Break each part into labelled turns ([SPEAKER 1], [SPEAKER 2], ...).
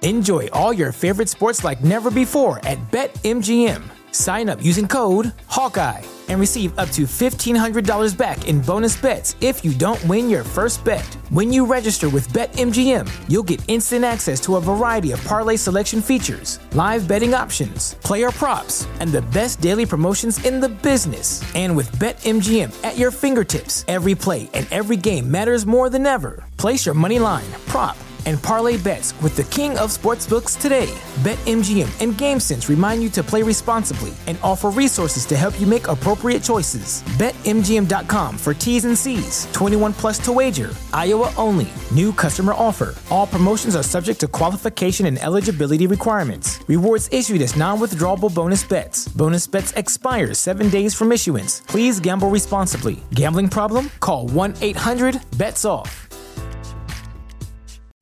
[SPEAKER 1] Enjoy all your favorite sports like never before at BetMGM. Sign up using code Hawkeye and receive up to $1,500 back in bonus bets if you don't win your first bet. When you register with BetMGM, you'll get instant access to a variety of parlay selection features, live betting options, player props, and the best daily promotions in the business. And with BetMGM at your fingertips, every play and every game matters more than ever. Place your money line, prop, and parlay bets with the king of sportsbooks today. BetMGM and GameSense remind you to play responsibly and offer resources to help you make appropriate choices. BetMGM.com for T's and C's. 21 plus to wager. Iowa only. New customer offer. All promotions are subject to qualification and eligibility requirements. Rewards issued as non-withdrawable bonus bets. Bonus bets expire 7 days from issuance. Please gamble responsibly. Gambling problem? Call 1-800-BETS-OFF.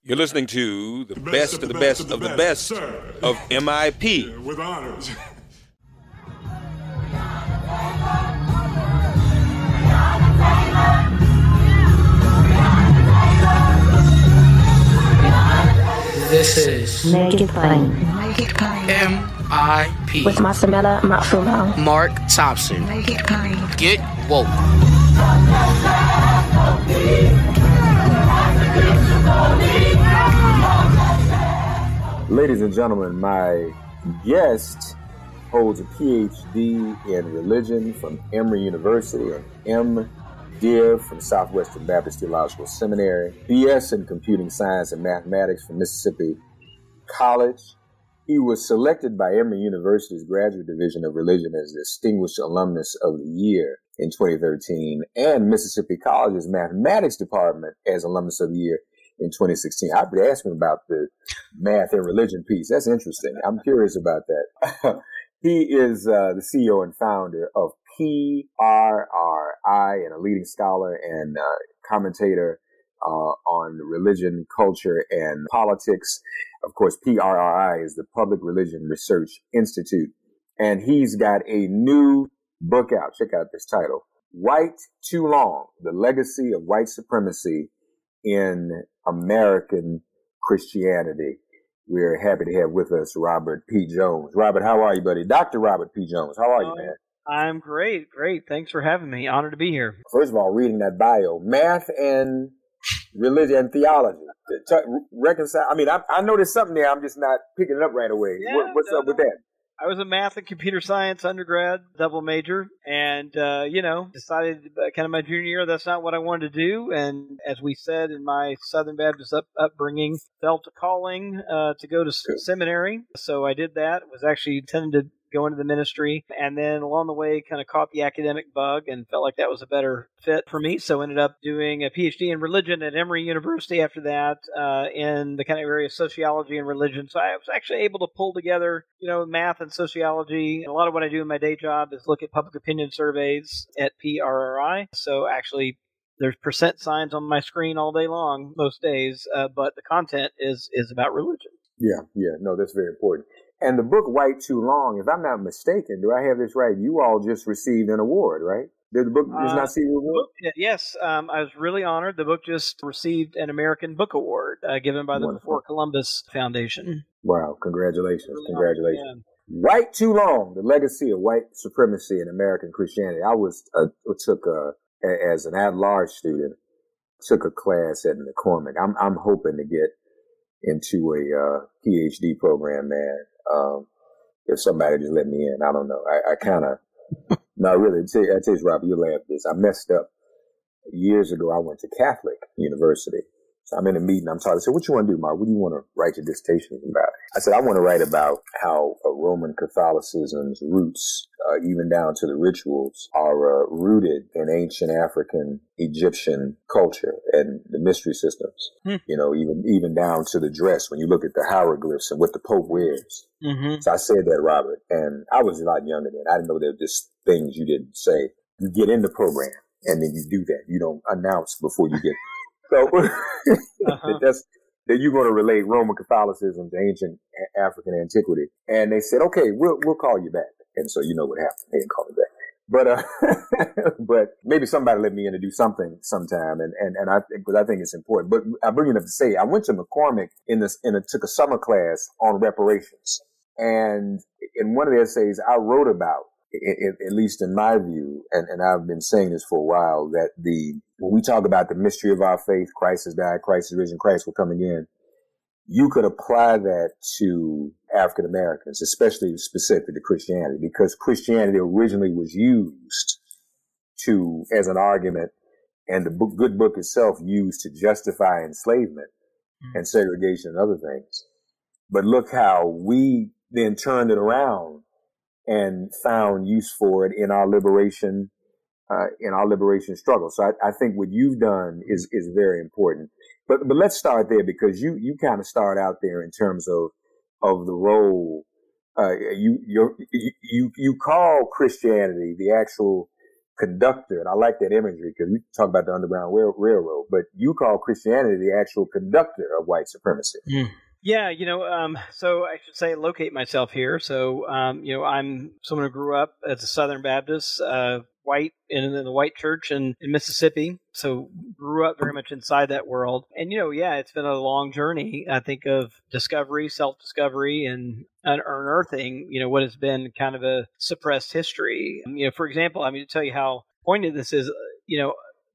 [SPEAKER 2] You're listening to the best of the best of the best of MIP.
[SPEAKER 3] With honors.
[SPEAKER 4] This is
[SPEAKER 5] Make It Plain.
[SPEAKER 4] MIP
[SPEAKER 5] With Masamela Matfumo.
[SPEAKER 4] Mark Thompson.
[SPEAKER 5] Make It Plain.
[SPEAKER 4] Get woke.
[SPEAKER 6] Ladies and gentlemen, my guest holds a PhD in religion from Emory University and M.Div. from Southwestern Baptist Theological Seminary, BS in Computing Science and Mathematics from Mississippi College. He was selected by Emory University's Graduate Division of Religion as Distinguished Alumnus of the Year in 2013 and Mississippi College's Mathematics Department as Alumnus of the Year in 2016. I've been asking about the math and religion piece. That's interesting. I'm curious about that. He is the CEO and founder of PRRI and a leading scholar and commentator on religion, culture, and politics. Of course, PRRI is the Public Religion Research Institute. And he's got a new book out. Check out this title. White Too Long, The Legacy of White Supremacy in American Christianity. We're happy to have with us Robert P. Jones. Robert, how are you, buddy? Dr. Robert P. Jones, how are you, man?
[SPEAKER 7] I'm great. Thanks for having me. Honored to be here.
[SPEAKER 6] First of all, reading that bio, math and religion and theology. Reconcile. I mean, I know there's something there. I'm just not picking it up right away.
[SPEAKER 7] Yeah,
[SPEAKER 6] What's up with that?
[SPEAKER 7] I was a math and computer science undergrad, double major, and, decided kind of my junior year that's not what I wanted to do. And as we said in my Southern Baptist upbringing, felt a calling to go to seminary. So I did that. Was actually intended to go into the ministry, and then along the way kind of caught the academic bug and felt like that was a better fit for me. So ended up doing a PhD in religion at Emory University after that in the kind of area of sociology and religion. So I was actually able to pull together, math and sociology. And a lot of what I do in my day job is look at public opinion surveys at PRRI. So actually there's percent signs on my screen all day long, most days, but the content is about religion.
[SPEAKER 6] Yeah, no, that's very important. And the book, White Too Long, if I'm not mistaken, do I have this right? You all just received an award, right? Did the book just not see the award?
[SPEAKER 7] Yes, I was really honored. The book just received an American Book Award given by the Before Columbus Foundation.
[SPEAKER 6] Wow, congratulations.
[SPEAKER 7] Really
[SPEAKER 6] Congratulations.
[SPEAKER 7] honored,
[SPEAKER 6] White Too Long, The Legacy of White Supremacy in American Christianity. I took as an at-large student, took a class at McCormick. I'm hoping to get into a PhD program, man. If somebody just let me in, I don't know. I kind of, no, really, I tell you, Robert, you'll laugh at this. I messed up years ago. I went to Catholic University. So I'm in a meeting. I'm talking. I said, what you want to do, Mark? What do you want to write your dissertation about? I said, I want to write about how Roman Catholicism's roots, even down to the rituals, are rooted in ancient African, Egyptian culture and the mystery systems. Even down to the dress. When you look at the hieroglyphs and what the Pope wears. Mm-hmm. So I said that, Robert, and I was a lot younger then. I didn't know there were just things you didn't say. You get in the program and then you do that. You don't announce before you get. So that you're going to relate Roman Catholicism to ancient African antiquity. And they said, okay, we'll call you back. And so you know what happened. They didn't call me back. But but maybe somebody let me in to do something sometime, and I think, because I think it's important. But I bring it up to say, I went to McCormick took a summer class on reparations, and in one of the essays I wrote about, at least in my view, and I've been saying this for a while, that when we talk about the mystery of our faith, Christ has died, Christ is risen, Christ will come again, you could apply that to African Americans, especially specific to Christianity, because Christianity originally was used as an argument, and the good book itself used to justify enslavement and segregation and other things. But look how we then turned it around and found use for it in our liberation struggle. So I think what you've done is very important. But let's start there, because you kind of start out there in terms of the role. You call Christianity the actual conductor, and I like that imagery because we talk about the Underground Railroad, but you call Christianity the actual conductor of white supremacy.
[SPEAKER 7] Yeah, so I should say locate myself here. So, I'm someone who grew up as a Southern Baptist, white in the white church in Mississippi. So grew up very much inside that world. And, it's been a long journey, I think, of discovery, self-discovery, and unearthing, what has been kind of a suppressed history. For example, to tell you how poignant this is,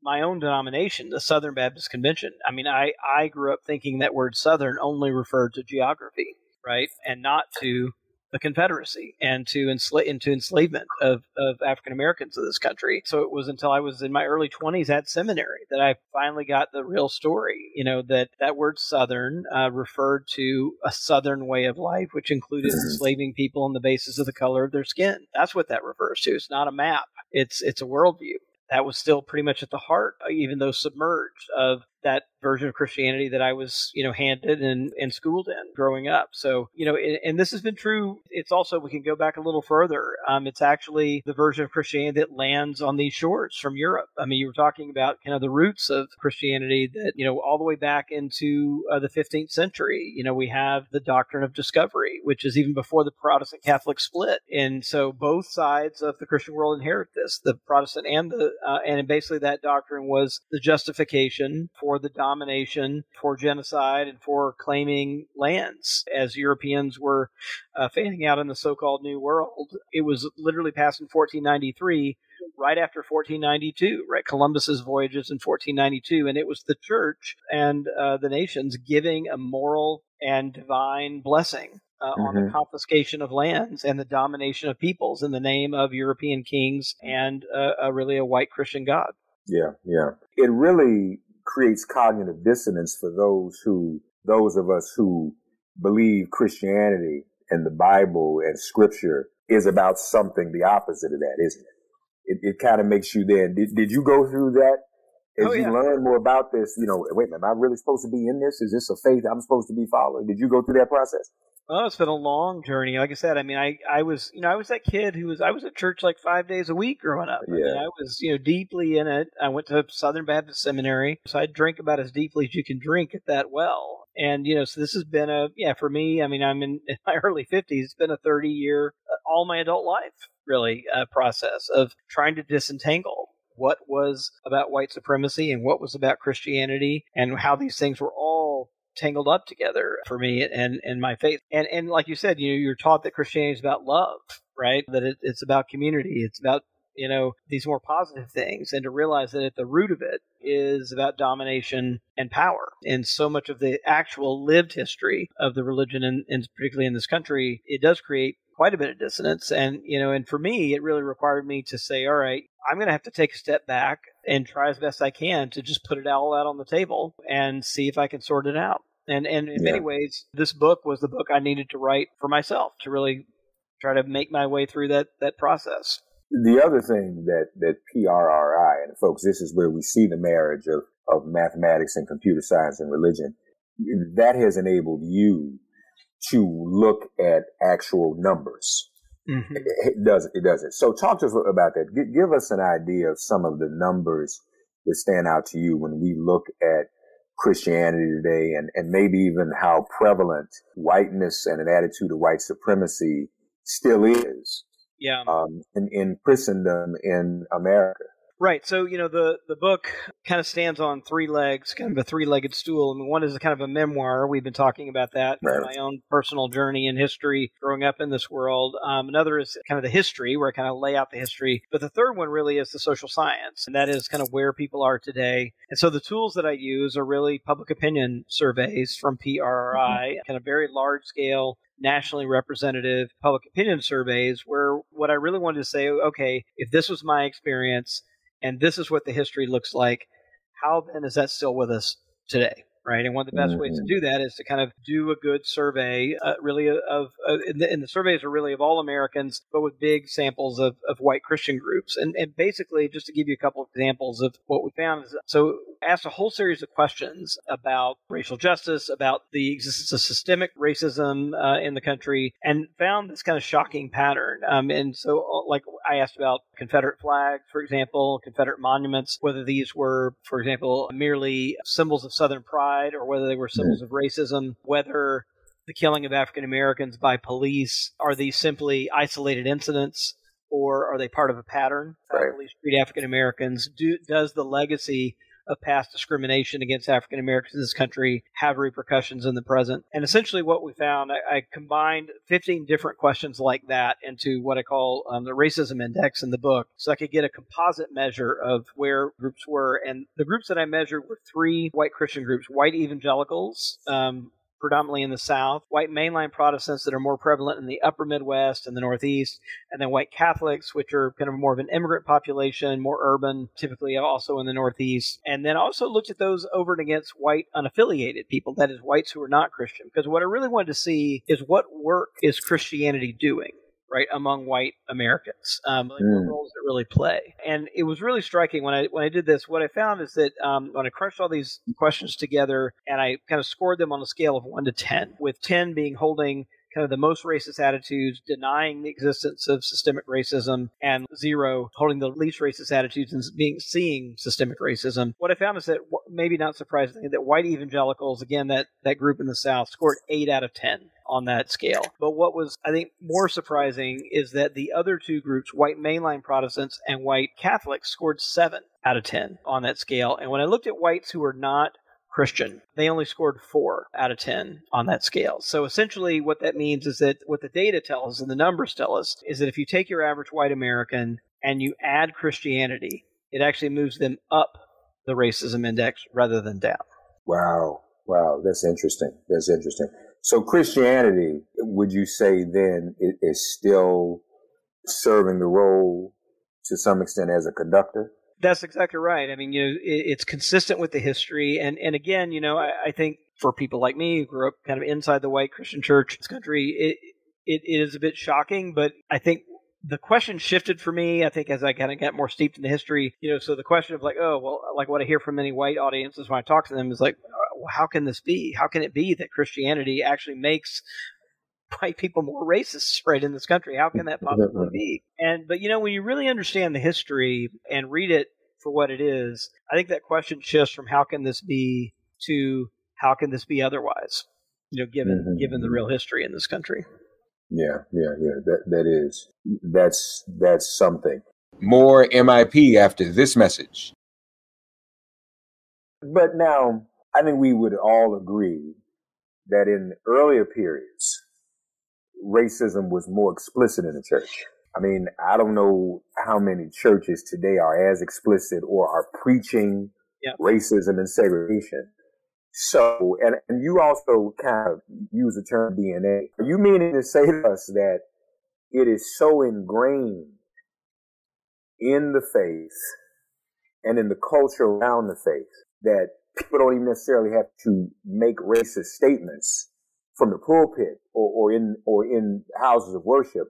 [SPEAKER 7] my own denomination, the Southern Baptist Convention. I grew up thinking that word Southern only referred to geography, right? And not to the Confederacy and to enslavement of African Americans of this country. So it was until I was in my early 20s at seminary that I finally got the real story, that word Southern referred to a Southern way of life, which included enslaving people on the basis of the color of their skin. That's what that refers to. It's not a map. It's a worldview. That was still pretty much at the heart, even though submerged, of that version of Christianity that I was, handed and schooled in growing up. So, and this has been true. It's also, we can go back a little further. It's actually the version of Christianity that lands on these shores from Europe. You were talking about kind of the roots of Christianity that, all the way back into the 15th century. We have the doctrine of discovery, which is even before the Protestant Catholic split. And so both sides of the Christian world inherit this, the Protestant and basically that doctrine was the justification for the domination, for genocide, and for claiming lands. As Europeans were fanning out in the so-called New World, it was literally passed in 1493, right after 1492, right? Columbus's voyages in 1492, and it was the church and the nations giving a moral and divine blessing on the confiscation of lands and the domination of peoples in the name of European kings and really a white Christian God.
[SPEAKER 6] Yeah. It really creates cognitive dissonance for those of us who believe Christianity and the Bible and Scripture is about something the opposite of that, isn't it? It kind of makes you then. Did you go through that? As you learn more about this, wait a minute, am I really supposed to be in this? Is this a faith I'm supposed to be following? Did you go through that process?
[SPEAKER 7] Oh, it's been a long journey. Like I said, I was that kid I was at church like 5 days a week growing up. I was, deeply in it. I went to Southern Baptist Seminary, so I drank about as deeply as you can drink at that well. And, so this has been for me, I'm in my early 50s. It's been a 30-year, all my adult life, really, process of trying to disentangle what was about white supremacy and what was about Christianity and how these things were all tangled up together for me and my faith. And like you said, you're taught that Christianity is about love, right? That it's about community. It's about, these more positive things, and to realize that at the root of it is about domination and power. And so much of the actual lived history of the religion, and particularly in this country, it does create quite a bit of dissonance. And, and for me, it really required me to say, all right, I'm going to have to take a step back and try as best I can to just put it all out on the table and see if I can sort it out. And in many ways, this book was the book I needed to write for myself to really try to make my way through that process.
[SPEAKER 6] The other thing that PRRI, and folks, this is where we see the marriage of mathematics and computer science and religion, that has enabled you to look at actual numbers. Mm-hmm. It doesn't. So talk to us about that. Give us an idea of some of the numbers that stand out to you when we look at Christianity today, and maybe even how prevalent whiteness and an attitude of white supremacy still is
[SPEAKER 7] Yeah.
[SPEAKER 6] In Christendom in America.
[SPEAKER 7] Right. So, the book kind of stands on three legs, kind of a three-legged stool. I mean, one is a kind of a memoir. We've been talking about that,
[SPEAKER 6] Right.
[SPEAKER 7] my own personal journey and history growing up in this world. Another is kind of the history, where I kind of lay out the history. But the third one really is the social science, and that is kind of where people are today. And so the tools that I use are really public opinion surveys from PRI, kind of very large-scale, nationally representative public opinion surveys, where what I really wanted to say, okay, if this was my experience, and this is what the history looks like, how then is that still with us today? Right. And one of the best ways to do that is to kind of do a good survey, really and the surveys are really of all Americans, but with big samples of white Christian groups. And basically, just to give you a couple of examples of what we found, so asked a whole series of questions about racial justice, about the existence of systemic racism in the country, and found this kind of shocking pattern. And so, like, I asked about Confederate flags, for example, Confederate monuments, whether these were, for example, merely symbols of Southern pride, or whether they were symbols of racism, whether the killing of African Americans by police, are these simply isolated incidents, or are they part of a pattern?
[SPEAKER 6] Right.
[SPEAKER 7] Police treat African Americans. Does the legacy of past discrimination against African Americans in this country have repercussions in the present? And essentially what we found, I combined 15 different questions like that into what I call the racism index in the book, so I could get a composite measure of where groups were. And the groups that I measured were three white Christian groups: white evangelicals, predominantly in the South, white mainline Protestants that are more prevalent in the upper Midwest and the Northeast, and then white Catholics, which are kind of more of an immigrant population, more urban, typically also in the Northeast. And then I also looked at those over and against white unaffiliated people, that is, whites who are not Christian, because what I really wanted to see is what work is Christianity doing, right, among white Americans. What roles it really play. And it was really striking when I did this. What I found is that when I crunched all these questions together and I kind of scored them on a scale of 1 to 10, with 10 being holding kind of the most racist attitudes, denying the existence of systemic racism, and 0 holding the least racist attitudes and seeing systemic racism. What I found is that, maybe not surprisingly, that white evangelicals, again, that group in the South, scored 8 out of 10 on that scale. But what was, I think, more surprising is that the other two groups, white mainline Protestants and white Catholics, scored 7 out of 10 on that scale. And when I looked at whites who were not Christian, they only scored 4 out of 10 on that scale. So essentially what that means is that what the data tells us and the numbers tell us is that if you take your average white American and you add Christianity, it actually moves them up the racism index rather than down.
[SPEAKER 6] Wow. That's interesting. So Christianity, would you say then, is still serving the role to some extent as a conductor?
[SPEAKER 7] That's exactly right. I mean, it's consistent with the history. And again, I think for people like me who grew up kind of inside the white Christian church in this country, it is a bit shocking. But I think the question shifted for me, I think, as I kind of got more steeped in the history. So the question of like, oh, well, like what I hear from many white audiences when I talk to them is like, well, how can this be? How can it be that Christianity actually makes white people more racist, right, in this country? How can that possibly be? But when you really understand the history and read it for what it is, I think that question shifts from how can this be to how can this be otherwise, given the real history in this country.
[SPEAKER 6] Yeah. That's something.
[SPEAKER 2] More MIP after this message.
[SPEAKER 6] But now, I think we would all agree that in earlier periods, racism was more explicit in the church. I mean, I don't know how many churches today are as explicit or are preaching racism and segregation. So, and you also kind of use the term DNA. Are you meaning to say to us that it is so ingrained in the faith and in the culture around the faith that people don't even necessarily have to make racist statements from the pulpit or in houses of worship,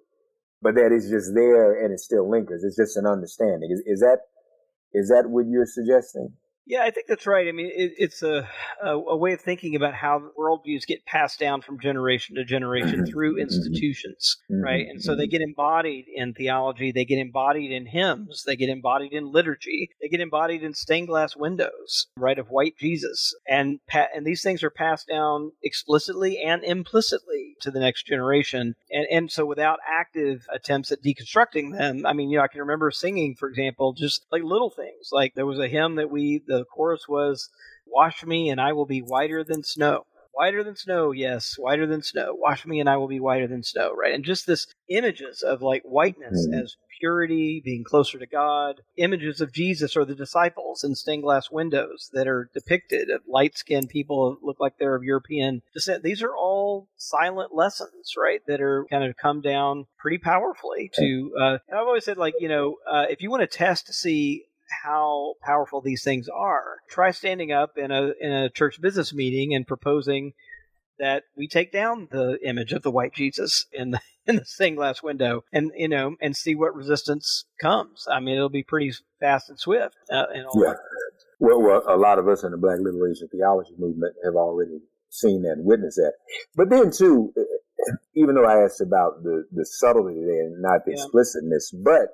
[SPEAKER 6] but that it's just there and it still lingers? It's just an understanding. Is that what you're suggesting?
[SPEAKER 7] Yeah, I think that's right. I mean, it's a way of thinking about how worldviews get passed down from generation to generation through institutions, right? And so they get embodied in theology, they get embodied in hymns, they get embodied in liturgy, they get embodied in stained glass windows, right, of white Jesus. And these things are passed down explicitly and implicitly to the next generation. And so without active attempts at deconstructing them, I mean, I can remember singing, for example, just like little things. Like there was a hymn that the chorus was, "Wash me and I will be whiter than snow." Whiter than snow, yes, whiter than snow. Wash me and I will be whiter than snow, right? And just this images of like whiteness as purity, being closer to God, images of Jesus or the disciples in stained glass windows that are depicted of light-skinned people who look like they're of European descent. These are all silent lessons, right, that are kind of come down pretty powerfully to, and I've always said, like, if you want to test to see how powerful these things are, try standing up in a church business meeting and proposing that we take down the image of the white Jesus in the stained glass window, and see what resistance comes. I mean, it'll be pretty fast and swift. And all that.
[SPEAKER 6] Well, a lot of us in the Black liberation theology movement have already seen that and witnessed that. But then too, even though I asked about the subtlety there and not the explicitness, but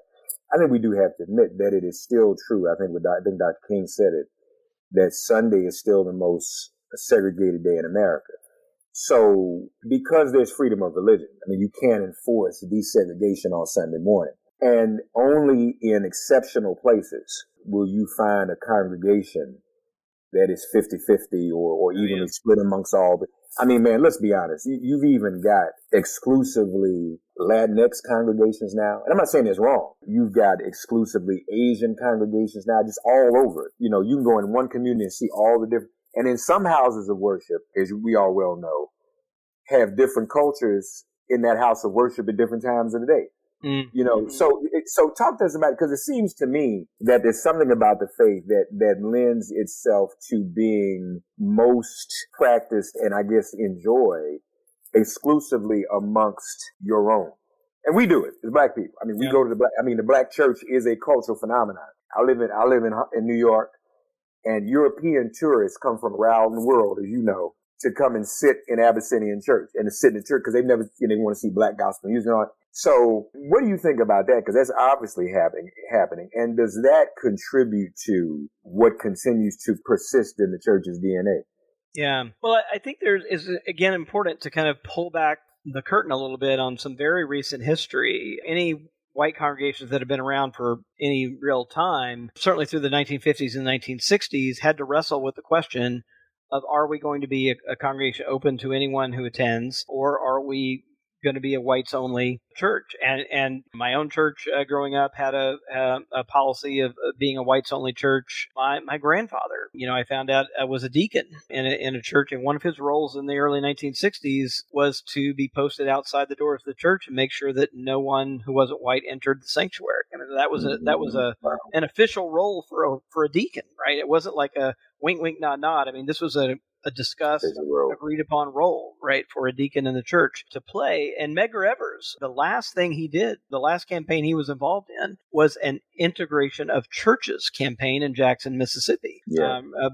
[SPEAKER 6] I think we do have to admit that it is still true. I think Dr. King said it, that Sunday is still the most segregated day in America. So because there's freedom of religion, I mean, you can't enforce desegregation on Sunday morning. And only in exceptional places will you find a congregation that is 50-50 or evenly split amongst all the... I mean, man, let's be honest. You've even got exclusively Latinx congregations now. And I'm not saying it's wrong. You've got exclusively Asian congregations now, just all over. You can go in one community and see all the different... And in some houses of worship, as we all well know, have different cultures in that house of worship at different times of the day. So talk to us about it, because it seems to me that there's something about the faith that lends itself to being most practiced and I guess enjoyed exclusively amongst your own. And we do it as Black people. I mean, we go to the Black church is a cultural phenomenon. I live in New York, and European tourists come from around the world, as you know, to come and sit in Abyssinian church and to sit in the church because they want to see Black gospel music on. So what do you think about that? Because that's obviously happening. And does that contribute to what continues to persist in the church's DNA?
[SPEAKER 7] Yeah. Well, I think is again important to kind of pull back the curtain a little bit on some very recent history. Any white congregations that have been around for any real time, certainly through the 1950s and 1960s, had to wrestle with the question of, are we going to be a congregation open to anyone who attends, or are we going to be a whites-only church? And my own church growing up had a policy of being a whites-only church. My grandfather, I found out was a deacon in a church, and one of his roles in the early 1960s was to be posted outside the doors of the church and make sure that no one who wasn't white entered the sanctuary. I mean, that was an official role for a deacon, right? It wasn't like a wink, wink, nod, nod. I mean, this was a discussed, agreed upon role, right, for a deacon in the church to play. And Medgar Evers, the last thing he did, the last campaign he was involved in, was an integration of churches campaign in Jackson, Mississippi,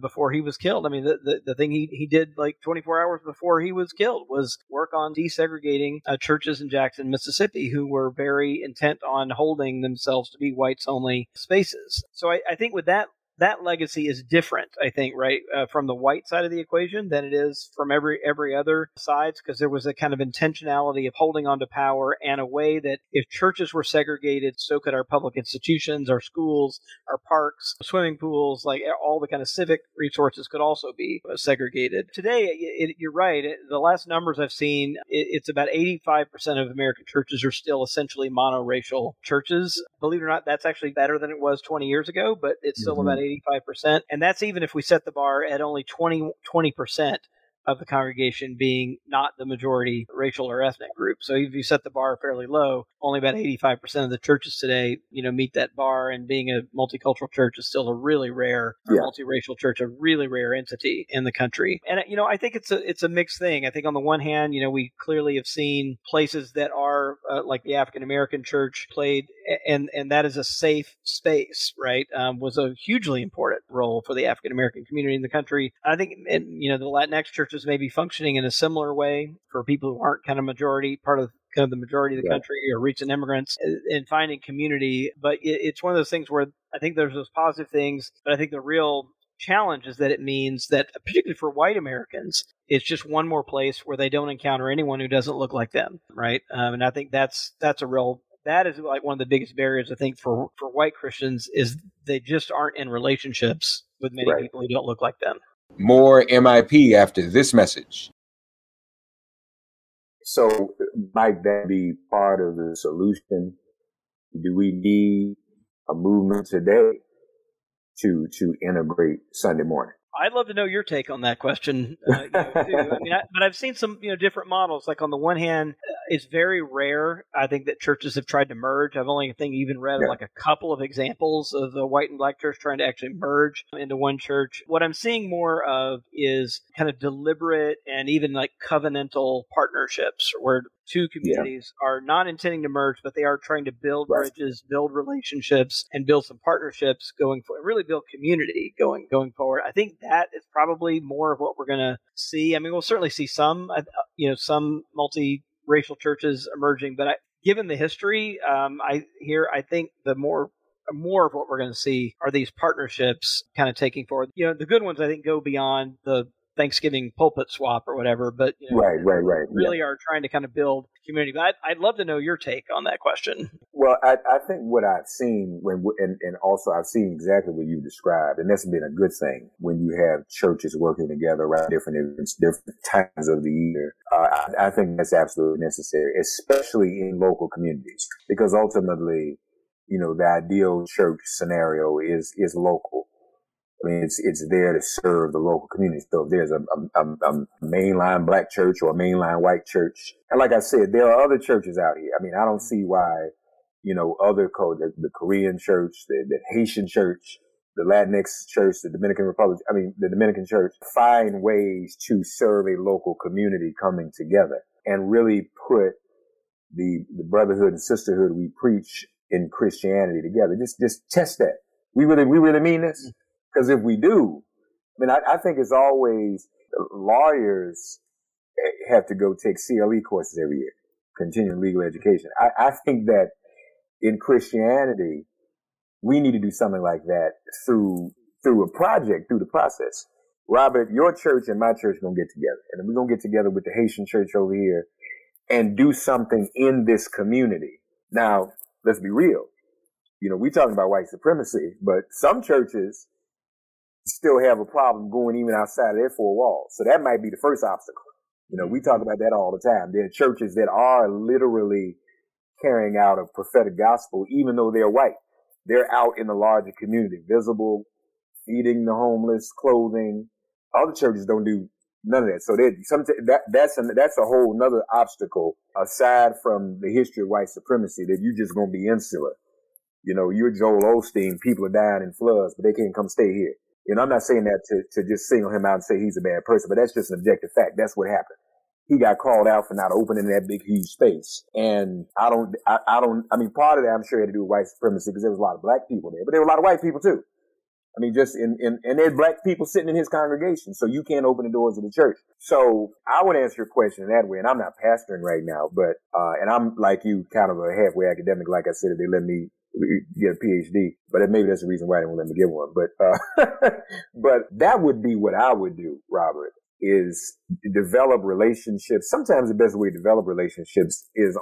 [SPEAKER 7] before he was killed. I mean, the thing he did like 24 hours before he was killed was work on desegregating churches in Jackson, Mississippi, who were very intent on holding themselves to be whites-only spaces. So I think with that legacy is different, I think, right, from the white side of the equation than it is from every other sides, because there was a kind of intentionality of holding on to power and a way that if churches were segregated, so could our public institutions, our schools, our parks, swimming pools, like all the kind of civic resources could also be segregated. Today, you're right. The last numbers I've seen, it's about 85% of American churches are still essentially monoracial churches. Believe it or not, that's actually better than it was 20 years ago, but it's still about 85%. And that's even if we set the bar at only 20% of the congregation being not the majority racial or ethnic group. So if you set the bar fairly low, only about 85% of the churches today, meet that bar. And being a multicultural church is still a really rare, multiracial church, a really rare entity in the country. And, I think it's a mixed thing. I think on the one hand, we clearly have seen places that are like the African American church played, and that is a safe space, right? Was a hugely important role for the African American community in the country. I think, the Latinx churches may be functioning in a similar way for people who aren't kind of part of the majority of the country, or recent immigrants, and finding community. But it's one of those things where I think there's those positive things, but I think the real challenge is that it means that, particularly for white Americans, it's just one more place where they don't encounter anyone who doesn't look like them, right? And I think that is like one of the biggest barriers, I think, for white Christians, is they just aren't in relationships with many people who don't look like them.
[SPEAKER 2] More MIP after this message.
[SPEAKER 6] So might that be part of the solution? Do we need a movement today to integrate Sunday morning?
[SPEAKER 7] I'd love to know your take on that question, too. But I've seen some, different models. Like, on the one hand, it's very rare, I think, that churches have tried to merge. I've only, even read like a couple of examples of the white and black church trying to actually merge into one church. What I'm seeing more of is kind of deliberate and even like covenantal partnerships, where two communities are not intending to merge, but they are trying to build bridges, build relationships, and build some partnerships going forward, really build community going forward. I think that is probably more of what we're going to see. I mean, we'll certainly see some multi-racial churches emerging, but given the history, I think the more of what we're going to see are these partnerships kind of taking forward. The good ones, I think, go beyond the Thanksgiving pulpit swap or whatever, but really are trying to kind of build community. But I'd love to know your take on that question.
[SPEAKER 6] Well, I think what I've seen and also I've seen exactly what you described, and that's been a good thing when you have churches working together around different events, different times of the year. I think that's absolutely necessary, especially in local communities, because ultimately, the ideal church scenario is local. I mean, it's there to serve the local community. So if there's a mainline black church or a mainline white church, and like I said, there are other churches out here. I mean, I don't see why, the Korean church, the Haitian church, the Latinx church, the Dominican church, find ways to serve a local community coming together and really put the brotherhood and sisterhood we preach in Christianity together. Just test that. We really mean this? Because if we do, I think it's always lawyers have to go take CLE courses every year, continuing legal education. I think that in Christianity, we need to do something like that through a project, through the process. Robert, your church and my church are going to get together, and we're going to get together with the Haitian church over here and do something in this community. Now, let's be real. We're talking about white supremacy, but some churches still have a problem going even outside of their four walls. So that might be the first obstacle. We talk about that all the time. There are churches that are literally carrying out a prophetic gospel, even though they're white. They're out in the larger community, visible, feeding the homeless, clothing. Other churches don't do none of that. So that's a whole nother obstacle aside from the history of white supremacy, that you're just going to be insular. You're Joel Osteen, people are dying in floods, but they can't come stay here. I'm not saying that to just single him out and say he's a bad person, but that's just an objective fact. That's what happened. He got called out for not opening that big, huge space. And part of that I'm sure had to do with white supremacy, because there was a lot of black people there, but there were a lot of white people too. And there's black people sitting in his congregation, so you can't open the doors of the church. So I would answer your question in that way, and I'm not pastoring right now, but, and I'm like you, kind of a halfway academic, like I said, if they let me get a PhD, but maybe that's the reason why they won't let me get one. But that would be what I would do, Robert, is develop relationships. Sometimes the best way to develop relationships is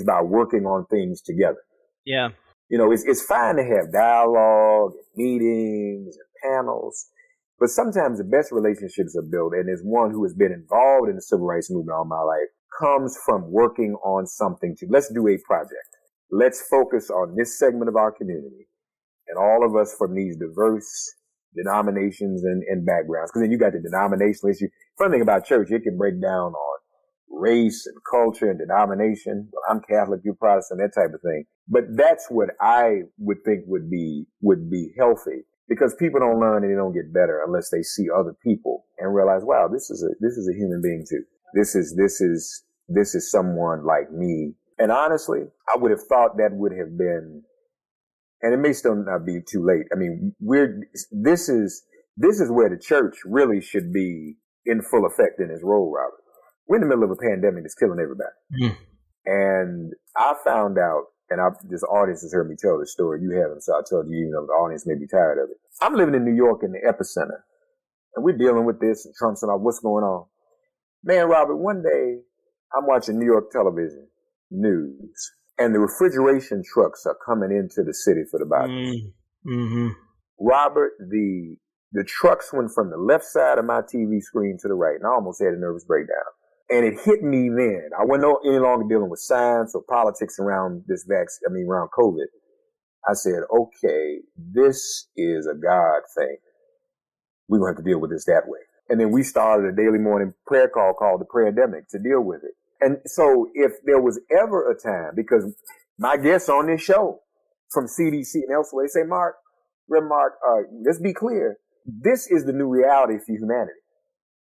[SPEAKER 6] by working on things together.
[SPEAKER 7] Yeah.
[SPEAKER 6] It's fine to have dialogue, and meetings, and panels, but sometimes the best relationships are built, and as one who has been involved in the civil rights movement all my life, comes from working on something. Let's do a project. Let's focus on this segment of our community, and all of us from these diverse denominations and backgrounds. Because then you got the denominational issue. Funny thing about church, it can break down on race and culture and denomination. Well, I'm Catholic, you're Protestant, that type of thing. But that's what I would think would be healthy, because people don't learn and they don't get better unless they see other people and realize, wow, this is a human being too. This is someone like me. And honestly, I would have thought that would have been, and it may still not be too late. I mean, this is where the church really should be in full effect in its role, Robert. We're in the middle of a pandemic that's killing everybody. Mm. And I found out, and this audience has heard me tell this story. You haven't, so I'll tell you, even though the audience may be tired of it. I'm living in New York in the epicenter, and we're dealing with this, and Trump's and all, what's going on? Man, Robert, one day I'm watching New York television news, and the refrigeration trucks are coming into the city for the Bible. Mm-hmm. Robert, the trucks went from the left side of my TV screen to the right, and I almost had a nervous breakdown. And it hit me then. I wasn't any longer dealing with science or politics around this vaccine, around COVID. I said, okay, this is a God thing. We're going to have to deal with this that way. And then we started a daily morning prayer call called the Prayerdemic to deal with it. And so if there was ever a time, because my guests on this show from CDC and elsewhere, they say, Mark, let's be clear. This is the new reality for humanity.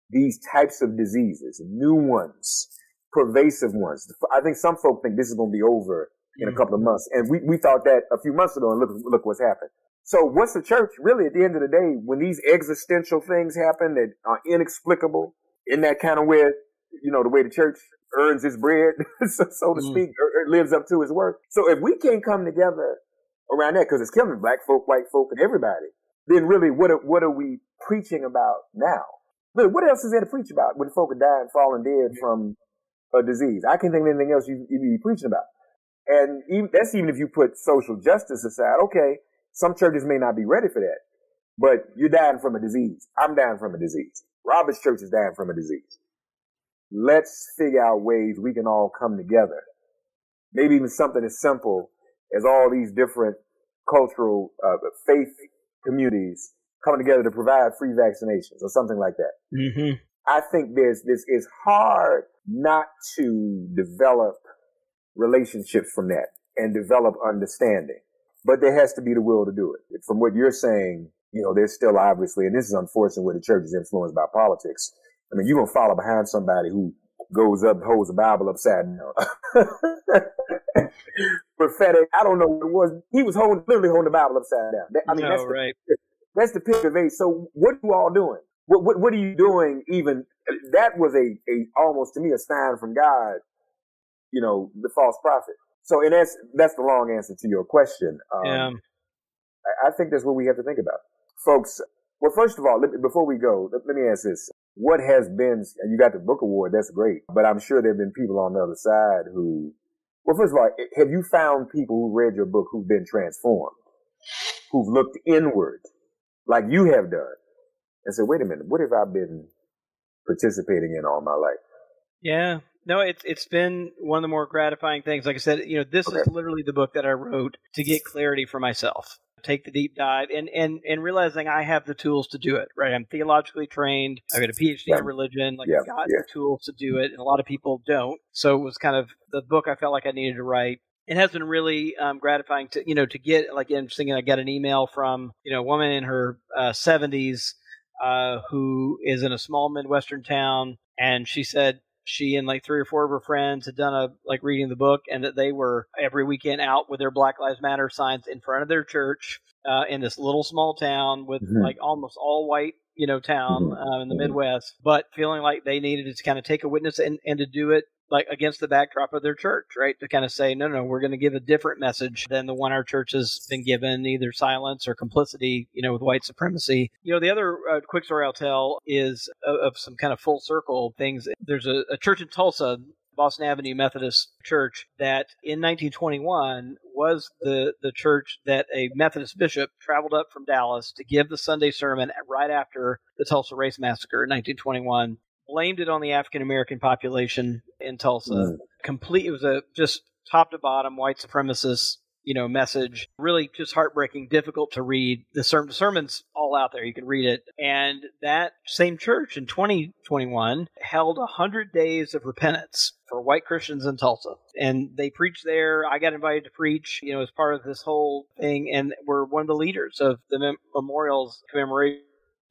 [SPEAKER 6] These types of diseases, new ones, pervasive ones. I think some folk think this is going to be over in a couple of months. And we thought that a few months ago, and look what's happened. So what's the church really at the end of the day, when these existential things happen that are inexplicable, in that kind of way, the way the church earns its bread, so to speak, or lives up to its work. So if we can't come together around that, because it's killing black folk, white folk, and everybody, then really what are we preaching about now? Really, what else is there to preach about when folk are dying, falling dead from a disease? I can't think of anything else you'd be preaching about. And that's even if you put social justice aside. Okay, some churches may not be ready for that, but you're dying from a disease. I'm dying from a disease. Robert's church is dying from a disease. Let's figure out ways we can all come together. Maybe even something as simple as all these different cultural faith communities coming together to provide free vaccinations or something like that. Mm-hmm. I think it's hard not to develop relationships from that and develop understanding, but there has to be the will to do it. From what you're saying, there's still obviously, and this is unfortunate where the church is influenced by politics. I mean, you're going to follow behind somebody who goes up, holds the Bible upside down. Prophetic, I don't know what it was. He was literally holding the Bible upside down.
[SPEAKER 7] Right.
[SPEAKER 6] That's the picture of age. So what are you all doing? What are you doing? Even that was a almost to me a sign from God. The false prophet. So, and that's the long answer to your question. I think that's what we have to think about, folks. Well, first of all, before we go, let me ask this: what has been? And you got the book award. That's great, but I'm sure there've been people on the other side who. Well, first of all, have you found people who read your book who've been transformed, who've looked inward? Like you have done, and said, wait a minute, what have I been participating in all my life?
[SPEAKER 7] Yeah. No, it's been one of the more gratifying things. Like I said, this is literally the book that I wrote to get clarity for myself. Take the deep dive and realizing I have the tools to do it, right? I'm theologically trained. I've got a PhD in religion. I've got the tools to do it, and a lot of people don't. So it was kind of the book I felt like I needed to write. It has been really gratifying to get, like, interesting. I got an email from a woman in her 70s who is in a small Midwestern town, and she said she and like 3 or 4 of her friends had done reading the book, and that they were every weekend out with their Black Lives Matter signs in front of their church in this little small town with like almost all white town in the Midwest, but feeling like they needed to kind of take a witness and to do it like against the backdrop of their church, right? To kind of say, no, we're going to give a different message than the one our church has been given, either silence or complicity, with white supremacy. The other quick story I'll tell is of some kind of full circle things. There's a church in Tulsa, Boston Avenue Methodist Church, that in 1921 was the church that a Methodist bishop traveled up from Dallas to give the Sunday sermon right after the Tulsa Race Massacre in 1921. Blamed it on the African-American population in Tulsa. It was a just top to bottom white supremacist, message. Really just heartbreaking, difficult to read. The sermon's all out there. You can read it. And that same church in 2021 held 100 days of repentance for white Christians in Tulsa. And they preached there. I got invited to preach, as part of this whole thing. And we're one of the leaders of the memorials commemoration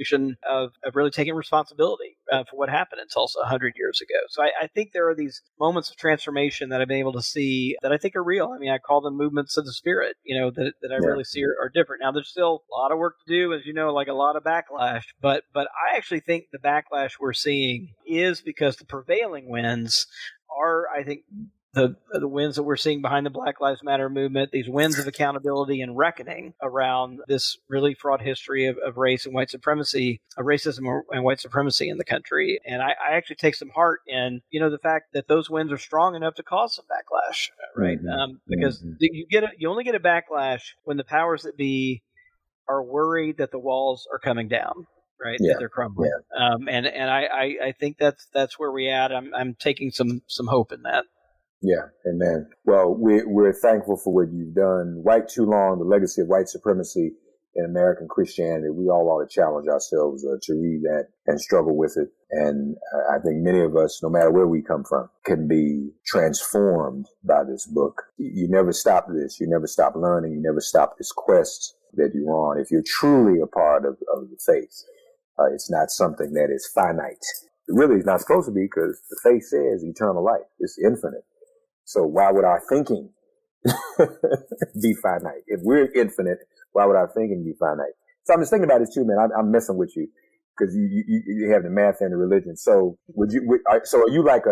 [SPEAKER 7] institution of really taking responsibility for what happened in Tulsa 100 years ago. So I think there are these moments of transformation that I've been able to see that I think are real. I mean, I call them movements of the spirit, that I really see are different. Now, there's still a lot of work to do, as you know, like a lot of backlash, but I actually think the backlash we're seeing is because the prevailing winds are, I think, the winds that we're seeing behind the Black Lives Matter movement, these winds of accountability and reckoning around this really fraught history of race and white supremacy, of racism and white supremacy in the country. And I actually take some heart in, the fact that those winds are strong enough to cause some backlash, right? Because you only get a backlash when the powers that be are worried that the walls are coming down. Right, that they're crumbling, and I think that's where we at. I'm taking some hope in that.
[SPEAKER 6] Yeah, amen. Well, we're thankful for what you've done. White Too Long, The Legacy of White Supremacy in American Christianity. We all ought to challenge ourselves to read that and struggle with it. And I think many of us, no matter where we come from, can be transformed by this book. You never stop this. You never stop learning. You never stop this quest that you're on. If you're truly a part of the faith, it's not something that is finite. It really is not supposed to be, because the faith says eternal life. It's infinite. So why would our thinking be finite? If we're infinite, why would our thinking be finite? So I'm just thinking about this too, man. I'm messing with you because you have the math and the religion. So so are you like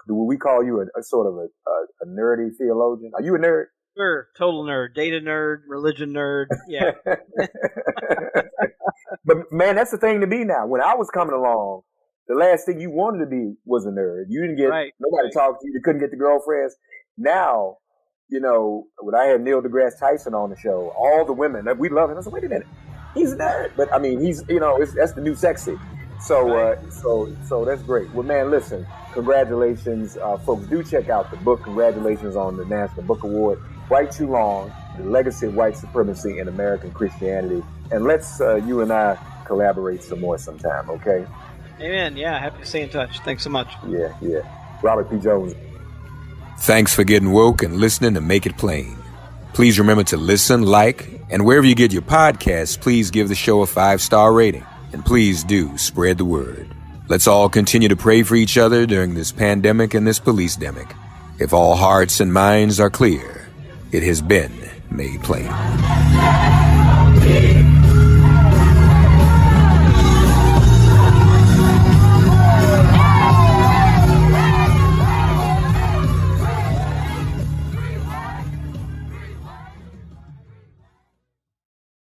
[SPEAKER 6] do we call you a sort of a nerdy theologian? Are you a nerd?
[SPEAKER 7] Sure, total nerd, data nerd, religion nerd. Yeah.
[SPEAKER 6] But man, that's the thing to be now. When I was coming along, the last thing you wanted to be was a nerd. You didn't get nobody talked to you. You couldn't get the girlfriends. Now, when I had Neil deGrasse Tyson on the show, all the women, we love him. I said, wait a minute, he's a nerd. But I mean, he's that's the new sexy. So so that's great. Well, man, listen, congratulations, folks. Do check out the book. Congratulations on the National Book Award. White Too Long, The Legacy of White Supremacy in American Christianity. And let's you and I collaborate some more sometime, okay?
[SPEAKER 7] Amen. Yeah, happy to stay in touch. Thanks so much.
[SPEAKER 6] Yeah. Robert P. Jones.
[SPEAKER 2] Thanks for getting woke and listening to Make It Plain. Please remember to listen, like, and wherever you get your podcasts, please give the show a 5-star rating. And please do spread the word. Let's all continue to pray for each other during this pandemic and this police-demic. If all hearts and minds are clear, it has been made plain.